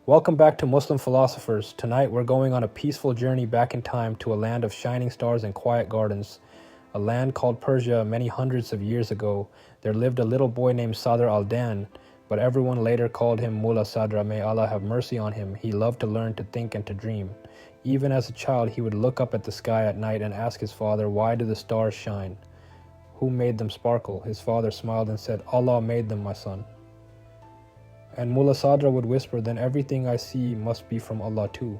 Welcome back to Muslim Philosophers. Tonight we're going on a peaceful journey back in time to a land of shining stars and quiet gardens. A land called Persia. Many hundreds of years ago, there lived a little boy named Sadra al-Dan, but everyone later called him Mullā Ṣadrā. May Allah have mercy on him. He loved to learn, to think, and to dream. Even as a child, he would look up at the sky at night and ask his father, "Why do the stars shine? Who made them sparkle?" His father smiled and said, "Allah made them, my son." And Mullā Ṣadrā would whisper, "Then everything I see must be from Allah too."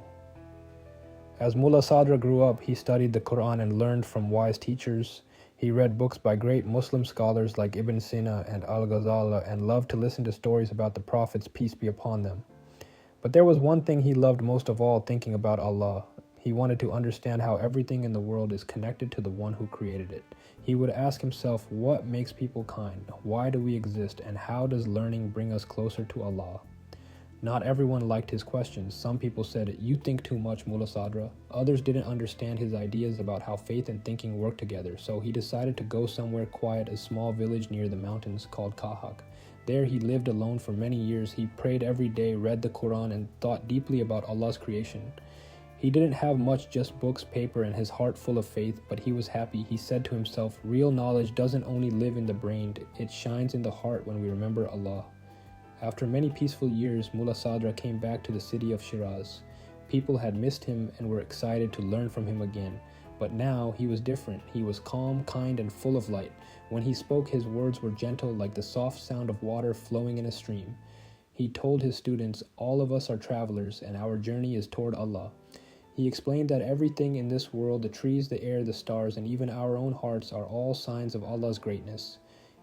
As Mullā Ṣadrā grew up, he studied the Qur'an and learned from wise teachers. He read books by great Muslim scholars like Ibn Sina and Al-Ghazali and loved to listen to stories about the prophets, peace be upon them. But there was one thing he loved most of all, thinking about Allah. He wanted to understand how everything in the world is connected to the one who created it. He would ask himself, what makes people kind? Why do we exist? And how does learning bring us closer to Allah? Not everyone liked his questions. Some people said, "You think too much, Mullā Ṣadrā." Others didn't understand his ideas about how faith and thinking work together, so he decided to go somewhere quiet, a small village near the mountains called Kahak. There he lived alone for many years. He prayed every day, read the Qur'an, and thought deeply about Allah's creation. He didn't have much, just books, paper, and his heart full of faith, but he was happy. He said to himself, "Real knowledge doesn't only live in the brain, it shines in the heart when we remember Allah." After many peaceful years, Mullā Ṣadrā came back to the city of Shiraz. People had missed him and were excited to learn from him again. But now he was different. He was calm, kind, and full of light. When he spoke, his words were gentle, like the soft sound of water flowing in a stream. He told his students, "All of us are travelers, and our journey is toward Allah." He explained that everything in this world, the trees, the air, the stars, and even our own hearts, are all signs of Allah's greatness.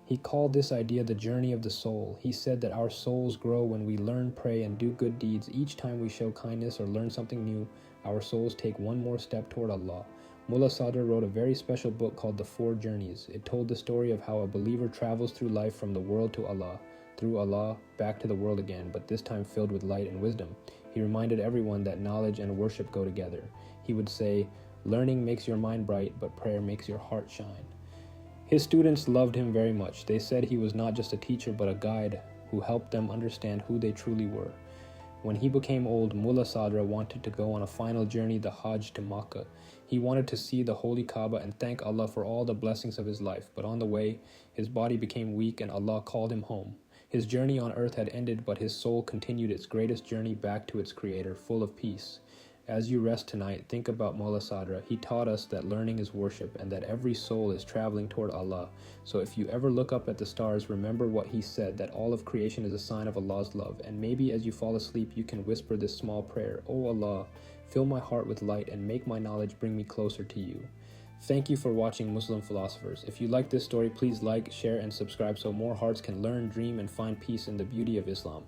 He called this idea the journey of the soul. He said that our souls grow when we learn, pray, and do good deeds. Each time we show kindness or learn something new, our souls take one more step toward Allah. Mullā Ṣadrā wrote a very special book called The Four Journeys. It told the story of how a believer travels through life from the world to Allah, through Allah, back to the world again, but this time filled with light and wisdom. He reminded everyone that knowledge and worship go together. He would say, "Learning makes your mind bright, but prayer makes your heart shine." His students loved him very much. They said he was not just a teacher, but a guide who helped them understand who they truly were. When he became old, Mullā Ṣadrā wanted to go on a final journey, the Hajj to Makkah. He wanted to see the holy Kaaba and thank Allah for all the blessings of his life. But on the way, his body became weak and Allah called him home. His journey on earth had ended, but his soul continued its greatest journey back to its Creator, full of peace. As you rest tonight, think about Mullā Ṣadrā. He taught us that learning is worship and that every soul is traveling toward Allah. So if you ever look up at the stars, remember what he said, that all of creation is a sign of Allah's love. And maybe as you fall asleep, you can whisper this small prayer, "O Allah, fill my heart with light and make my knowledge bring me closer to you." Thank you for watching Muslim Philosophers. If you like this story, please like, share, and subscribe so more hearts can learn, dream, and find peace in the beauty of Islam.